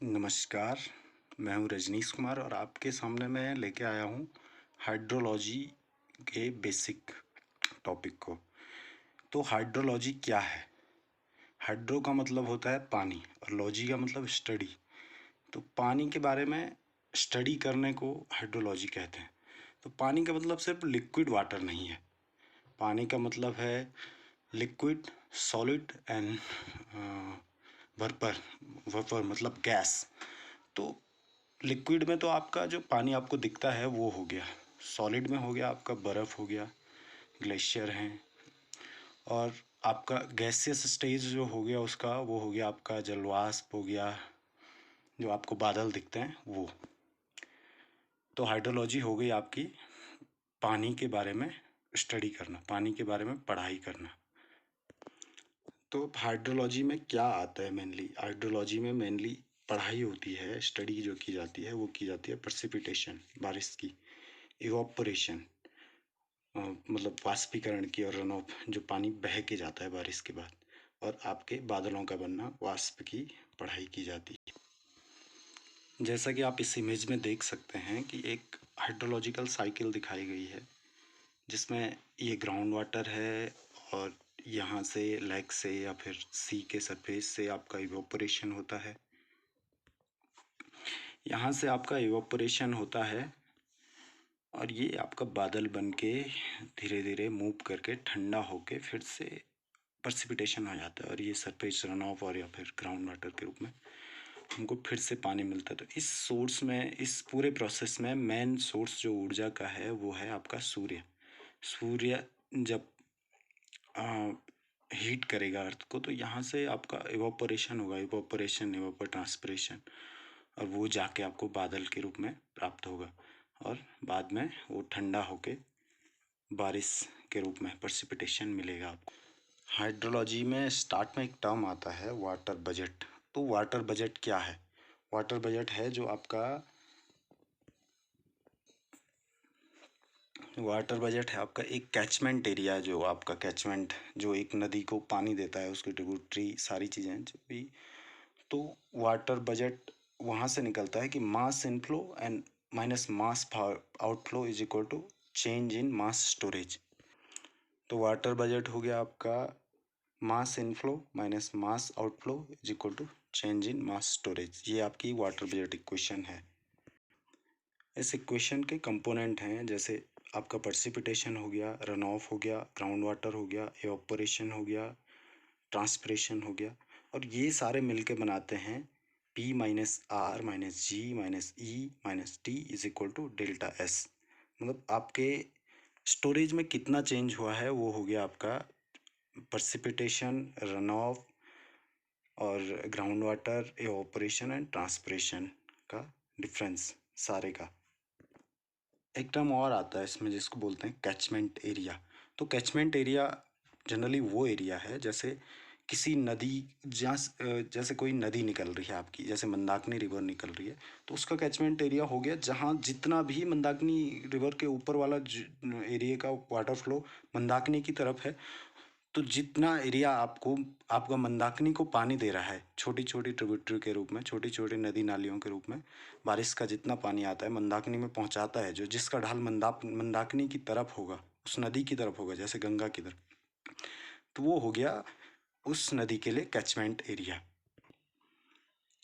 नमस्कार, मैं हूँ रजनीश कुमार और आपके सामने मैं लेके आया हूँ हाइड्रोलॉजी के बेसिक टॉपिक को। तो हाइड्रोलॉजी क्या है? हाइड्रो का मतलब होता है पानी और लॉजी का मतलब स्टडी। तो पानी के बारे में स्टडी करने को हाइड्रोलॉजी कहते हैं। तो पानी का मतलब सिर्फ लिक्विड वाटर नहीं है। पानी का मतलब है लिक्विड, सॉलिड एंड वर्पर वर्पर मतलब गैस। तो लिक्विड में तो आपका जो पानी आपको दिखता है वो हो गया, सॉलिड में हो गया आपका बर्फ़ हो गया, ग्लेशियर हैं, और आपका गैसियस स्टेज जो हो गया उसका वो हो गया आपका जलवाष्प हो गया, जो आपको बादल दिखते हैं वो। तो हाइड्रोलॉजी हो गई आपकी पानी के बारे में स्टडी करना, पानी के बारे में पढ़ाई करना। तो हाइड्रोलॉजी में क्या आता है? मेनली हाइड्रोलॉजी में मेनली पढ़ाई होती है, स्टडी जो की जाती है वो की जाती है प्रेसिपिटेशन, बारिश की, इवापोरेशन मतलब वाष्पीकरण की, और रन ऑफ जो पानी बह के जाता है बारिश के बाद, और आपके बादलों का बनना, वाष्प की पढ़ाई की जाती है। जैसा कि आप इस इमेज में देख सकते हैं कि एक हाइड्रोलॉजिकल साइकिल दिखाई गई है, जिसमें ये ग्राउंड वाटर है और यहाँ से लेक से या फिर सी के सरफेस से आपका इवापोरेशन होता है। यहाँ से आपका इवापोरेशन होता है और ये आपका बादल बन के धीरे धीरे मूव करके ठंडा होके फिर से प्रेसिपिटेशन आ जाता है, और ये सरफेस रन ऑफ और या फिर ग्राउंड वाटर के रूप में हमको फिर से पानी मिलता है। तो इस सोर्स में, इस पूरे प्रोसेस में मेन सोर्स जो ऊर्जा का है वो है आपका सूर्य। सूर्य जब हीट करेगा अर्थ को, तो यहाँ से आपका इवापोरेशन होगा, इवापोरेशन इवापोर ट्रांसपिरेशन, और वो जाके आपको बादल के रूप में प्राप्त होगा, और बाद में वो ठंडा होके बारिश के रूप में प्रेसिपिटेशन मिलेगा आपको। हाइड्रोलॉजी में स्टार्ट में एक टर्म आता है वाटर बजट। तो वाटर बजट क्या है? वाटर बजट है जो आपका वाटर बजट है आपका एक कैचमेंट एरिया, जो आपका कैचमेंट जो एक नदी को पानी देता है, उसकी ट्रिब्यूटरी सारी चीज़ें जो भी। तो वाटर बजट वहाँ से निकलता है कि mass inflow and minus mass outflow is equal to change in mass storage. तो वाटर बजट हो गया आपका mass inflow minus mass outflow is equal to change in mass storage. ये आपकी वाटर बजट इक्वेशन है। इस इक्वेशन के component हैं, जैसे आपका प्रेसिपिटेशन हो गया, रन ऑफ हो गया, ग्राउंड वाटर हो गया, एवापोरेशन हो गया, ट्रांसपिरेशन हो गया, और ये सारे मिलके बनाते हैं P minus R minus G minus E minus T is equal to delta S. मतलब आपके स्टोरेज में कितना चेंज हुआ है वो हो गया आपका प्रेसिपिटेशन, रन ऑफ और ground water, evaporation and transpiration का डिफरेंस सारे का। एक टर्म और आता है इसमें जिसको बोलते हैं कैचमेंट एरिया। तो कैचमेंट एरिया जनरली वो एरिया है, जैसे किसी नदी, जहाँ जैसे कोई नदी निकल रही है आपकी, जैसे मंदाकिनी रिवर निकल रही है, तो उसका कैचमेंट एरिया हो गया जहाँ जितना भी मंदाकिनी रिवर के ऊपर वाला एरिया का वाटर फ्लो मंदाकिनी की तरफ है, तो जितना एरिया आपको आपका मंदाकिनी को पानी दे रहा है, छोटी छोटी ट्रिब्यूटरी के रूप में, छोटी छोटी नदी नालियों के रूप में, बारिश का जितना पानी आता है मंदाकिनी में पहुंचाता है, जो जिसका ढाल मंदाकिनी की तरफ होगा, उस नदी की तरफ होगा, जैसे गंगा की तरफ, तो वो हो गया उस नदी के लिए कैचमेंट एरिया।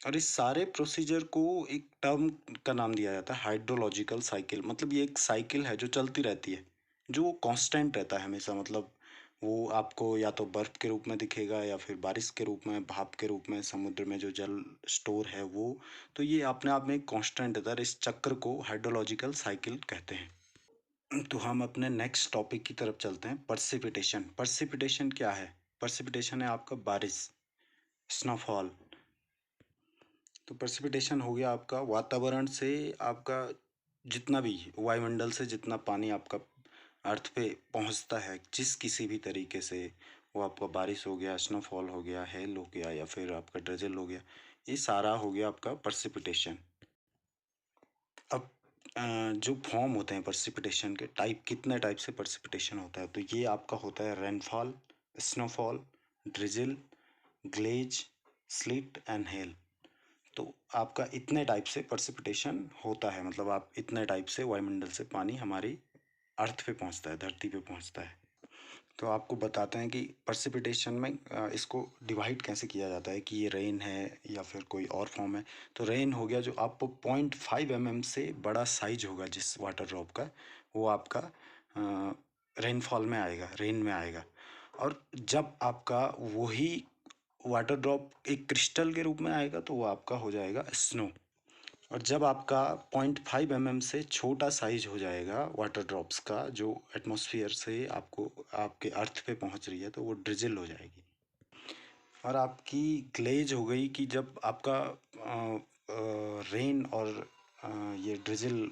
और इस सारे प्रोसीजर को एक टर्म का नाम दिया जाता है हाइड्रोलॉजिकल साइकिल। मतलब ये एक साइकिल है जो चलती रहती है, जो कांस्टेंट रहता है हमेशा। मतलब वो आपको या तो बर्फ के रूप में दिखेगा या फिर बारिश के रूप में, भाप के रूप में, समुद्र में जो जल स्टोर है वो। तो ये अपने आप में एक कांस्टेंट रहता है। इस चक्र को हाइड्रोलॉजिकल साइकिल कहते हैं। तो हम अपने नेक्स्ट टॉपिक की तरफ चलते हैं, पर्सिपिटेशन। पर्सिपिटेशन क्या है? पर्सिपिटेशन है आपका बारिश, स्नोफॉल। तो प्रेसिपिटेशन हो गया आपका वातावरण से, आपका जितना भी वायुमंडल से जितना पानी आपका अर्थ पे पहुंचता है जिस किसी भी तरीके से, वो आपका बारिश हो गया, स्नोफॉल हो गया, हेल हो गया, या फिर आपका ड्रिजल हो गया, ये सारा हो गया आपका प्रेसिपिटेशन। अब जो फॉर्म होते हैं प्रेसिपिटेशन के टाइप, कितने टाइप से प्रेसिपिटेशन होता है, तो ये आपका होता है rainfall, snowfall, drizzle, glaze, sleet and hail. तो आपका इतने टाइप से प्रेसिपिटेशन होता है, मतलब आप इतने टाइप से वायुमंडल से पानी हमारी अर्थ पे पहुंचता है, धरती पे पहुंचता है। तो आपको बताते हैं कि प्रेसिपिटेशन में इसको डिवाइड कैसे किया जाता है कि ये रेन है या फिर कोई और फॉर्म है। तो रेन हो गया जो आपको 0.5 mm से बड़ा साइज होगा जिस वाटर ड्रॉप का, वो आपका रेनफॉल में आएगा, रेन में आएगा। और जब आपका वही वाटर ड्रॉप एक क्रिस्टल के रूप में आएगा तो वो आपका हो जाएगा स्नो। और जब आपका 0.5 mm से छोटा साइज हो जाएगा वाटर ड्रॉप्स का जो एटमॉस्फेयर से आपको आपके अर्थ पे पहुंच रही है, तो वो ड्रिजल हो जाएगी। और आपकी ग्लेज हो गई कि जब आपका रेन और ये ड्रिजल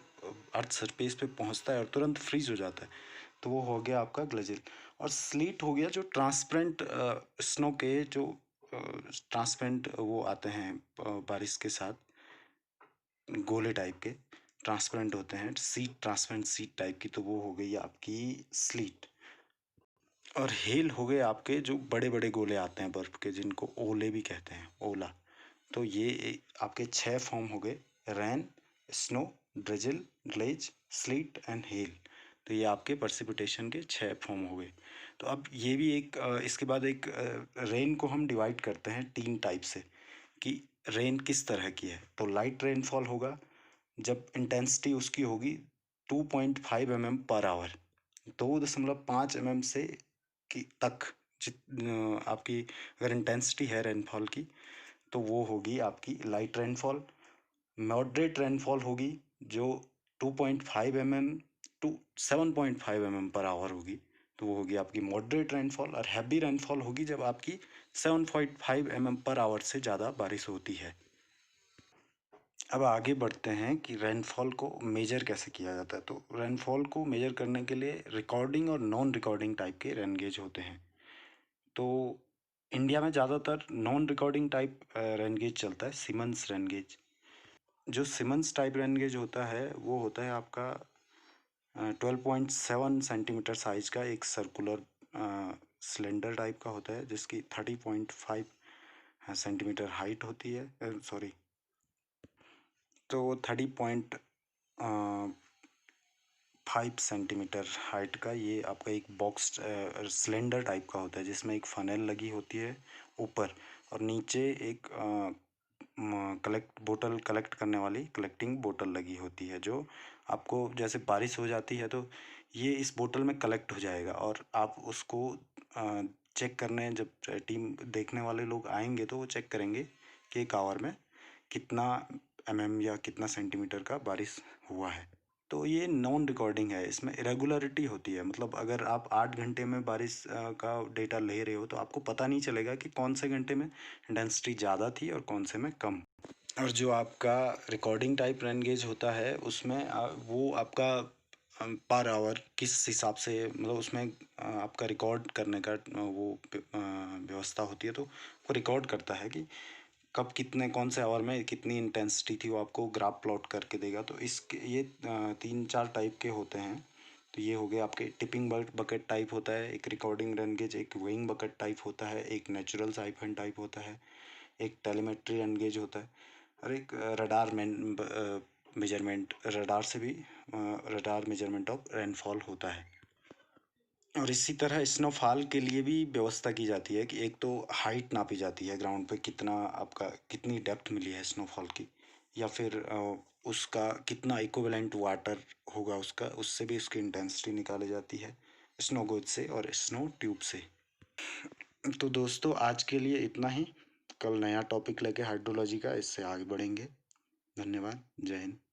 अर्थ सरफेस पे पहुंचता है और तुरंत फ्रीज हो जाता है, तो वो हो गया आपका ग्लेजिल। और स्लीट हो गया जो ट्रांसपेरेंट स्नो के जो ट्रांसपेरेंट वो आते हैं बारिश के साथ, गोले टाइप के ट्रांसपेरेंट होते हैं, सीट ट्रांसपेरेंट सीट टाइप की, तो वो हो गई आपकी स्लीट। और हेल हो गए आपके जो बड़े बड़े गोले आते हैं बर्फ के, जिनको ओले भी कहते हैं, ओला। तो ये आपके 6 फॉर्म हो गए, rain, snow, drizzle, glaze, sleet and hail. तो ये आपके प्रेसिपिटेशन के 6 फॉर्म हो गए। तो अब ये भी एक इसके बाद एक रेन को हम डिवाइड करते हैं 3 टाइप से कि रेन किस तरह की है। तो लाइट रेनफॉल होगा जब इंटेंसिटी उसकी होगी 2.5 mm पर आवर, 2.5 mm से की तक आपकी अगर इंटेंसिटी है रेनफॉल की, तो वो होगी आपकी लाइट रेनफॉल। मॉडरेट रेनफॉल होगी जो 2.5 mm to 7.5 mm per hour होगी, तो वो होगी आपकी मॉडरेट रेनफॉल। और हैवी रेनफॉल होगी जब आपकी 7.5 mm पर आवर से ज़्यादा बारिश होती है। अब आगे बढ़ते हैं कि रेनफॉल को मेजर कैसे किया जाता है। तो रेनफॉल को मेजर करने के लिए रिकॉर्डिंग और नॉन रिकॉर्डिंग टाइप के रेन गेज होते हैं। तो इंडिया में ज़्यादातर non recording type rain gauge चलता है, सिमंस रेन गेज। जो सिमंस टाइप रेन गेज होता है वो होता है आपका 12.7 सेंटीमीटर साइज का एक सर्कुलर सिलेंडर टाइप का होता है, जिसकी 30.5 सेंटीमीटर हाइट होती है, सॉरी, तो 30.5 सेंटीमीटर हाइट का ये आपका एक बॉक्स सिलेंडर टाइप का होता है, जिसमें एक फनेल लगी होती है ऊपर, और नीचे एक बोतल कलेक्ट करने वाली कलेक्टिंग बोतल लगी होती है, जो आपको जैसे बारिश हो जाती है तो ये इस बोतल में कलेक्ट हो जाएगा। और आप उसको चेक करने जब टीम देखने वाले लोग आएंगे तो वो चेक करेंगे कि एक आवर में कितना या कितना सेंटीमीटर का बारिश हुआ है। तो ये नॉन रिकॉर्डिंग है, इसमें इरेगुलरिटी होती है। मतलब अगर आप 8 घंटे में बारिश का डेटा ले रहे हो तो आपको पता नहीं चलेगा कि कौन से घंटे में डेंसिटी ज़्यादा थी और कौन से में कम। और जो आपका रिकॉर्डिंग टाइप रेन गेज होता है उसमें वो आपका पर आवर किस हिसाब से, मतलब उसमें आपका रिकॉर्ड करने का वो व्यवस्था होती है, तो वो रिकॉर्ड करता है कि कब कितने कौन से आवर में कितनी इंटेंसिटी थी, वो आपको ग्राफ प्लॉट करके देगा। तो इसके ये 3-4 टाइप के होते हैं। तो ये हो गए आपके टिपिंग बकेट टाइप होता है, एक रिकॉर्डिंग रन गेज, एक वेइंग बकेट टाइप होता है, एक नेचुरल साइफन टाइप होता है, एक टेलीमेट्री रन गेज होता है, और एक मेजरमेंट रडार से भी रडार मेजरमेंट ऑफ रेनफॉल होता है। और इसी तरह स्नोफॉल के लिए भी व्यवस्था की जाती है कि एक तो हाइट नापी जाती है ग्राउंड पे, कितना आपका कितनी डेप्थ मिली है स्नोफॉल की, या फिर उसका कितना इक्विवेलेंट वाटर होगा उसका, उससे भी उसकी इंटेंसिटी निकाली जाती है स्नो गोज से और स्नो ट्यूब से। तो दोस्तों आज के लिए इतना ही। कल नया टॉपिक लेके हाइड्रोलॉजी का, इससे आगे बढ़ेंगे। धन्यवाद। जय हिंद।